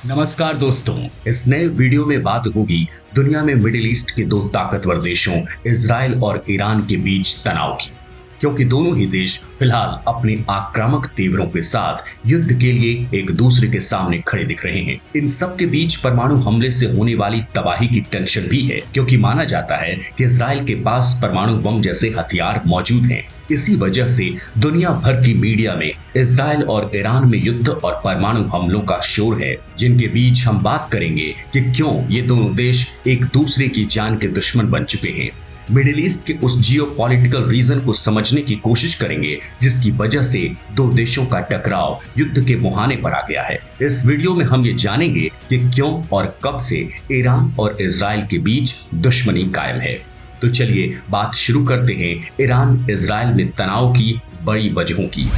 नमस्कार दोस्तों, इस नए वीडियो में बात होगी दुनिया में मिडिल ईस्ट के दो ताकतवर देशों इजराइल और ईरान के बीच तनाव की। क्योंकि दोनों ही देश फिलहाल अपने आक्रामक तेवरों के साथ युद्ध के लिए एक दूसरे के सामने खड़े दिख रहे हैं। इन सब के बीच परमाणु हमले से होने वाली तबाही की टेंशन भी है, क्योंकि माना जाता है कि इजराइल के पास परमाणु बम जैसे हथियार मौजूद हैं। इसी वजह से दुनिया भर की मीडिया में इजराइल और ईरान में युद्ध और परमाणु हमलों का शोर है, जिनके बीच हम बात करेंगे कि क्यों ये दोनों देश एक दूसरे की जान के दुश्मन बन चुके हैं। मिडिल ईस्ट के उस जियोपॉलिटिकल रीजन को समझने की कोशिश करेंगे जिसकी वजह से दो देशों का टकराव युद्ध के मुहाने पर आ गया है। इस वीडियो में हम ये जानेंगे कि क्यों और कब से ईरान और इजराइल के बीच दुश्मनी कायम है। तो चलिए बात शुरू करते हैं ईरान इजराइल में तनाव की बड़ी वजहों की,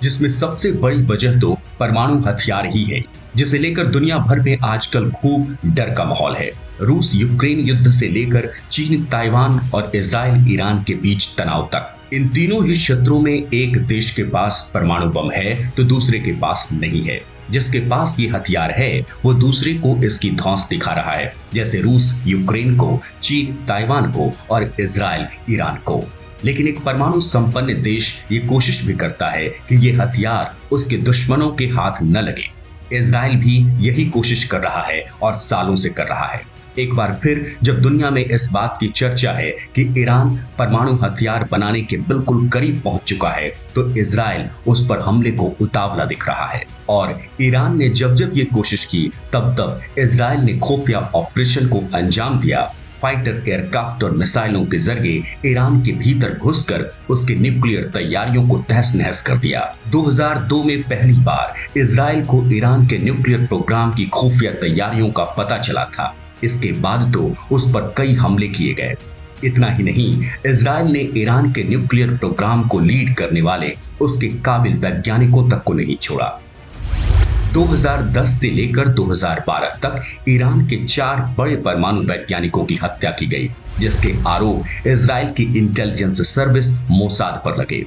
जिसमें सबसे बड़ी वजह तो परमाणु हथियार ही है, जिसे लेकर दुनिया भर में आजकल खूब डर का माहौल है। रूस यूक्रेन युद्ध से लेकर चीन ताइवान और इजराइल ईरान के बीच तनाव तक, इन तीनों ही क्षेत्रों में एक देश के पास परमाणु बम है तो दूसरे के पास नहीं है। जिसके पास ये हथियार है वो दूसरे को इसकी धौंस दिखा रहा है, जैसे रूस यूक्रेन को, चीन ताइवान को और इजराइल ईरान को। लेकिन एक परमाणु संपन्न देश ये कोशिश भी करता है कि ये हथियार उसके दुश्मनों के हाथ न लगे। इजराइल भी यही कोशिश कर रहा है और सालों से कर रहा है। एक बार फिर जब दुनिया में इस बात की चर्चा है कि ईरान परमाणु हथियार बनाने के बिल्कुल करीब पहुंच चुका है, तो इजराइल उस पर हमले को उतावला दिख रहा है। और ईरान ने जब जब ये कोशिश की तब तब इजराइल ने खुफिया ऑपरेशन को अंजाम दिया। फाइटर एयरक्राफ्ट और मिसाइलों के जरिए ईरान के भीतर घुसकर उसके न्यूक्लियर तैयारियों को तहस नहस कर दिया। 2002 में पहली बार इजराइल को ईरान के न्यूक्लियर प्रोग्राम की खुफिया तैयारियों का पता चला था। इसके बाद तो उस पर कई हमले किए गए। इतना ही नहीं, इजराइल ने ईरान के न्यूक्लियर प्रोग्राम को लीड करने वाले उसके काबिल वैज्ञानिकों तक को नहीं छोड़ा। 2010 से लेकर 2012 तक ईरान के 4 बड़े परमाणु वैज्ञानिकों की हत्या की गई, जिसके आरोप इजराइल की इंटेलिजेंस सर्विस मोसाद पर लगे।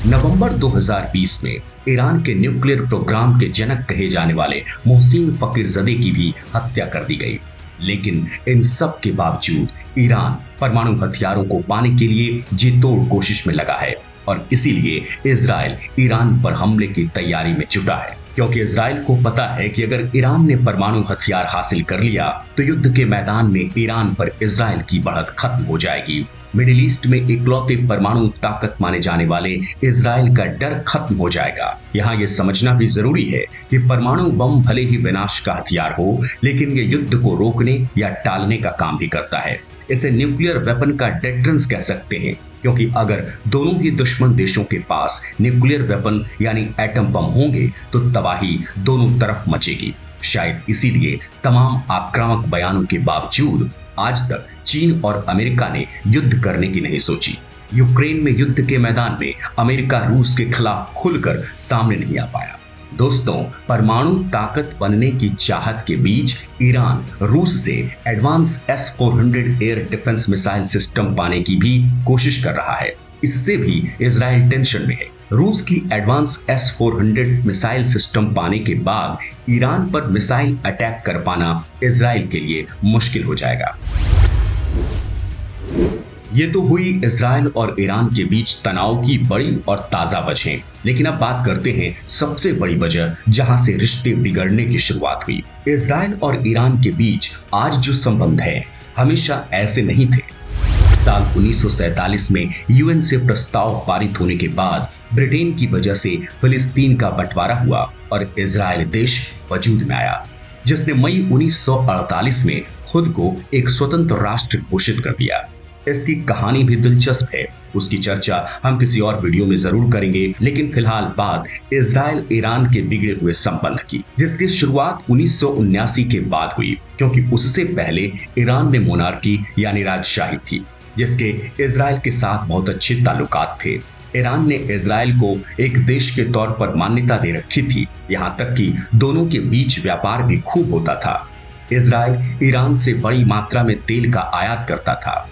नवंबर 2020 में ईरान के न्यूक्लियर प्रोग्राम के जनक कहे जाने वाले मोहसिन फकीरजदे की भी हत्या कर दी गई। लेकिन इन सब के बावजूद ईरान परमाणु हथियारों को पाने के लिए जी तोड़ कोशिश में लगा है और इसीलिए इजराइल ईरान पर हमले की तैयारी में जुटा है। क्योंकि इजराइल को पता है कि अगर ईरान ने परमाणु हथियार हासिल कर लिया तो युद्ध के मैदान में ईरान पर इजराइल की बढ़त खत्म हो जाएगी। मिडिल ईस्ट में इकलौते परमाणु ताकत माने जाने वाले इजराइल का डर खत्म हो जाएगा। यहाँ ये समझना भी जरूरी है कि परमाणु बम भले ही विनाश का हथियार हो, लेकिन ये युद्ध को रोकने या टालने का काम भी करता है। इसे न्यूक्लियर वेपन का डेटरेंस कह सकते हैं, क्योंकि अगर दोनों ही दुश्मन देशों के पास न्यूक्लियर वेपन यानी एटम बम होंगे तो तबाही दोनों तरफ मचेगी। शायद इसीलिए तमाम आक्रामक बयानों के बावजूद आज तक चीन और अमेरिका ने युद्ध करने की नहीं सोची। यूक्रेन में युद्ध के मैदान में अमेरिका रूस के खिलाफ खुलकर सामने नहीं आ पाया। दोस्तों, परमाणु ताकत बनने की चाहत के बीच ईरान रूस से advance S-400 air defence missile system पाने की भी कोशिश कर रहा है। इससे भी इजराइल टेंशन में है। रूस की एडवांस S-400 मिसाइल सिस्टम पाने के बाद ईरान पर मिसाइल अटैक कर पाना इजराइल के लिए मुश्किल हो जाएगा। ये तो हुई इजराइल और ईरान के बीच तनाव की बड़ी और ताजा वजहें। लेकिन अब बात करते हैं सबसे बड़ी वजह जहां से रिश्ते बिगड़ने की शुरुआत हुई। इजराइल और ईरान के बीच आज जो संबंध है हमेशा ऐसे नहीं थे। साल 1947 में यूएन से प्रस्ताव पारित होने के बाद ब्रिटेन की वजह से फिलिस्तीन का बंटवारा हुआ और इजराइल देश वजूद में आया, जिसने मई 1948 में खुद को एक स्वतंत्र राष्ट्र घोषित कर दिया। इसकी कहानी भी दिलचस्प है, उसकी चर्चा हम किसी और वीडियो में जरूर करेंगे। लेकिन फिलहाल बात इजराइल ईरान के बिगड़े हुए संबंध की, जिसकी शुरुआत 1979 के बाद हुई, क्योंकि उससे पहले ईरान में मोनार्की यानी राजशाही थी, जिसके इजराइल के साथ बहुत अच्छे ताल्लुकात थे। ईरान ने इजराइल को एक देश के तौर पर मान्यता दे रखी थी, यहाँ तक कि दोनों के बीच व्यापार भी खूब होता था। इजराइल ईरान से बड़ी मात्रा में तेल का आयात करता था।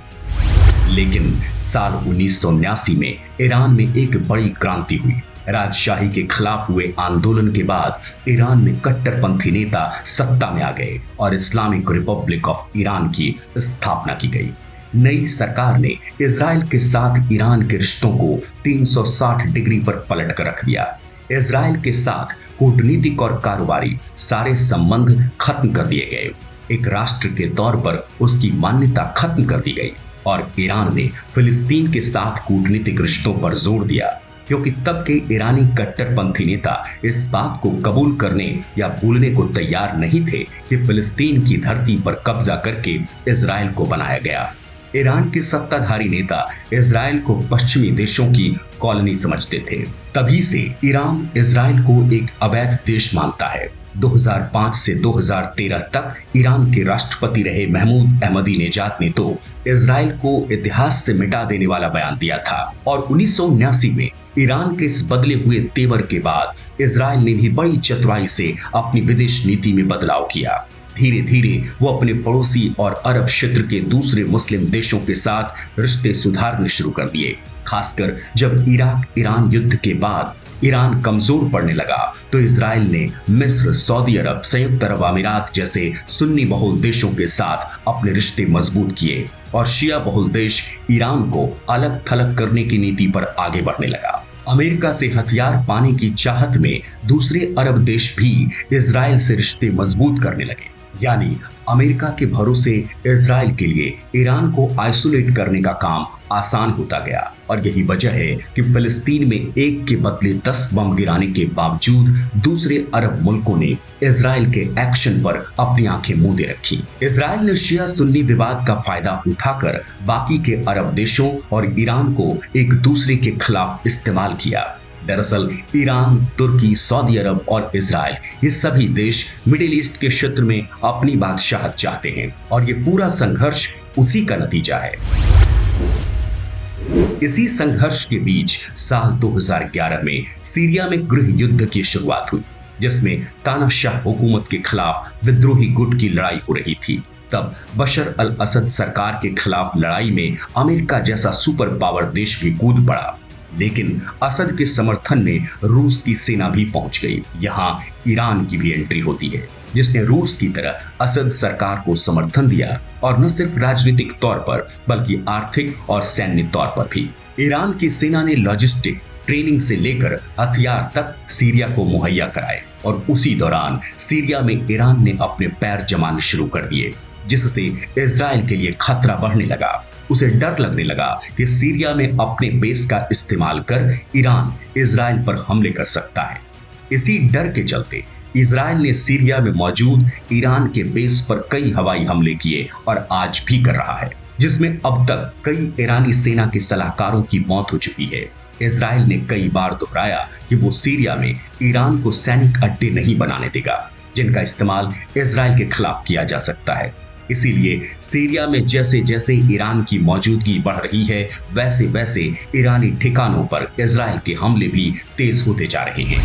लेकिन साल 1979 में ईरान में एक बड़ी क्रांति हुई। राजशाही के खिलाफ हुए आंदोलन के बाद ईरान में कट्टरपंथी नेता सत्ता में आ गए और इस्लामिक रिपब्लिक ऑफ ईरान की स्थापना की गई। नई सरकार ने इजराइल के साथ ईरान के रिश्तों को 360 डिग्री पर पलट कर रख दिया। इजराइल के साथ कूटनीतिक और कारोबारी सारे संबंध खत्म कर दिए गए। एक राष्ट्र के तौर पर उसकी मान्यता खत्म कर दी गई और ईरान ने फिलिस्तीन के साथ कूटनीतिक रिश्तों पर जोर दिया, क्योंकि तब के ईरानी कट्टरपंथी नेता इस बात को कबूल करने या भूलने को तैयार नहीं थे कि फिलिस्तीन की धरती पर कब्जा करके इजराइल को बनाया गया। ईरान के सत्ताधारी नेता इजराइल को पश्चिमी देशों की कॉलोनी समझते थे। तभी से ईरान इजराइल को एक अवैध देश मानता है। 2005 से 2013 तक ईरान के राष्ट्रपति रहे महमूद अहमदीनेजाद ने तो इजराइल को इतिहास से मिटा देने वाला बयान दिया था और 1979 में ईरान के इस बदले हुए तेवर के बाद इजराइल ने भी बड़ी चतुराई से अपनी विदेश नीति में बदलाव किया। धीरे धीरे वो अपने पड़ोसी और अरब क्षेत्र के दूसरे मुस्लिम देशों के साथ रिश्ते सुधारने शुरू कर दिए। खासकर जब इराक ईरान युद्ध के बाद ईरान कमजोर पड़ने लगा तो इजराइल ने मिस्र, सऊदी अरब, संयुक्त अरब अमीरात जैसे सुन्नी बहुल देशों के साथ अपने रिश्ते मजबूत किए और शिया बहुल देश ईरान को अलग थलग करने की नीति पर आगे बढ़ने लगा। अमेरिका से हथियार पाने की चाहत में दूसरे अरब देश भी इजराइल से रिश्ते मजबूत करने लगे। यानी अमेरिका के भरोसे इजराइल के लिए ईरान को आइसोलेट करने का काम आसान होता गया और यही वजह है कि फिलिस्तीन में एक के बदले 10 बम गिराने के बावजूद दूसरे अरब मुल्कों ने इजराइल के एक्शन पर अपनी आंखें मूंदे रखी। इजराइल ने शिया सुन्नी विवाद का फायदा उठाकर बाकी के अरब देशों और ईरान को एक दूसरे के खिलाफ इस्तेमाल किया। दरअसल ईरान, तुर्की, सऊदी अरब और इजराइल ये सभी देश मिडिल ईस्ट के क्षेत्र में अपनी बादशाहत चाहते हैं और ये पूरा संघर्ष उसी का नतीजा है। इसी संघर्ष के बीच साल 2011 में सीरिया में गृह युद्ध की शुरुआत हुई, जिसमें तानाशाह हुकूमत के खिलाफ विद्रोही गुट की लड़ाई हो रही थी। तब बशर अल असद सरकार के खिलाफ लड़ाई में अमेरिका जैसा सुपर पावर देश भी कूद पड़ा, लेकिन असद के समर्थन में रूस की सेना भी पहुंच गई। यहाँ ईरान की भी एंट्री होती है, जिसने रूस की तरह असद सरकार को समर्थन दिया और न सिर्फ राजनीतिक तौर पर बल्कि आर्थिक और सैन्य तौर पर भी। ईरान की सेना ने लॉजिस्टिक, ट्रेनिंग से लेकर हथियार तक सीरिया को मुहैया कराए और उसी दौरान सीरिया में ईरान ने अपने पैर जमाने शुरू कर दिए, जिससे इजराइल के लिए खतरा बढ़ने लगा। उसे डर लगने लगा कि सीरिया में अपने बेस का इस्तेमाल कर ईरान इजराइल पर हमले कर सकता है। इसी डर के चलते इजराइल ने सीरिया में मौजूद ईरान के बेस पर कई हवाई हमले किए और आज भी कर रहा है, जिसमें अब तक कई ईरानी सेना के सलाहकारों की मौत हो चुकी है। इजराइल ने कई बार दोहराया कि वो सीरिया में ईरान को सैनिक अड्डे नहीं बनाने देगा जिनका इस्तेमाल इजराइल के खिलाफ किया जा सकता है। इसीलिए सीरिया में जैसे जैसे ईरान की मौजूदगी बढ़ रही है, वैसे वैसे ईरानी ठिकानों पर इजराइल के हमले भी तेज होते जा रहे हैं।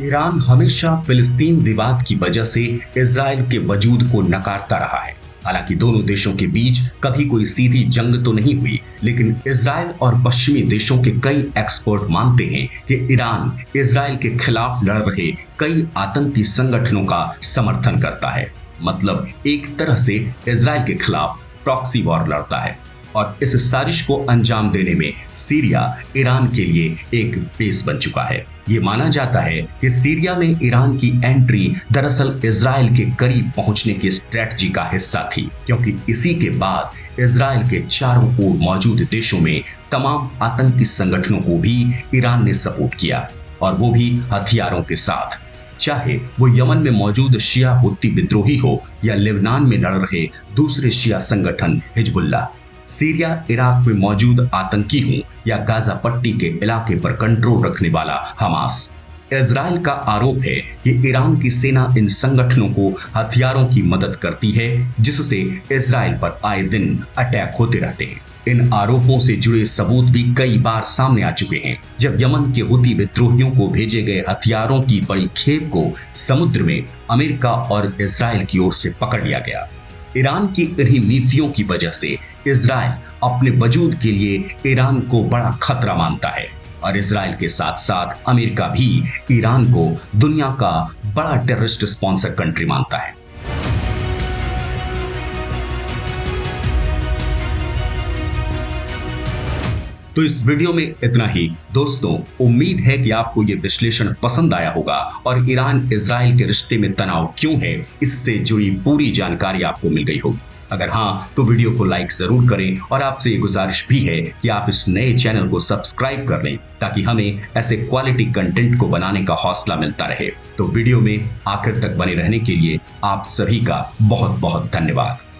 ईरान हमेशा फिलिस्तीन विवाद की वजह से इजराइल के वजूद को नकारता रहा है। हालांकि दोनों देशों के बीच कभी कोई सीधी जंग तो नहीं हुई, लेकिन इजराइल और पश्चिमी देशों के कई एक्सपर्ट मानते हैं कि ईरान इजराइल के खिलाफ लड़ रहे कई आतंकी संगठनों का समर्थन करता है। मतलब एक तरह से इजराइल के खिलाफ प्रॉक्सी वॉर लड़ता है और इस साजिश को अंजाम देने में सीरिया ईरान के लिए एक बेस बन चुका है। ये माना जाता है कि सीरिया में ईरान की एंट्री दरअसल इजराइल के करीब पहुंचने की स्ट्रेटजी का हिस्सा थी, क्योंकि इसी के बाद इजराइल के चारों ओर मौजूद देशों में तमाम आतंकी संगठनों को भी ईरान ने सपोर्ट किया और वो भी हथियारों के साथ, चाहे वो यमन में मौजूद शिया हुत्ती विद्रोही हो या लेबनान में लड़ रहे दूसरे शिया संगठन हिजबुल्लाह, सीरिया इराक में मौजूद आतंकी हों या गाजा पट्टी के इलाके पर कंट्रोल रखने वाला हमास। इजराइल का आरोप है कि ईरान की सेना इन संगठनों को हथियारों की मदद करती है, जिससे इजराइल पर आए दिन अटैक होते रहते हैं। इन आरोपों से जुड़े सबूत भी कई बार सामने आ चुके हैं, जब यमन के हुती विद्रोहियों को भेजे गए हथियारों की बड़ी खेप को समुद्र में अमेरिका और इजराइल की ओर से पकड़ लिया गया। ईरान की इन्हीं नीतियों की वजह से इजराइल अपने वजूद के लिए ईरान को बड़ा खतरा मानता है। और इसराइल के साथ साथ अमेरिका भी ईरान को दुनिया का बड़ा टेररिस्ट स्पॉन्सर कंट्री मानता है। तो इस वीडियो में इतना ही दोस्तों। उम्मीद है कि आपको ये विश्लेषण पसंद आया होगा और ईरान इजराइल के रिश्ते में तनाव क्यों है इससे जुड़ी पूरी जानकारी आपको मिल गई होगी। अगर हाँ तो वीडियो को लाइक जरूर करें और आपसे ये गुजारिश भी है कि आप इस नए चैनल को सब्सक्राइब कर लें ताकि हमें ऐसे क्वालिटी कंटेंट को बनाने का हौसला मिलता रहे। तो वीडियो में आखिर तक बने रहने के लिए आप सभी का बहुत बहुत धन्यवाद।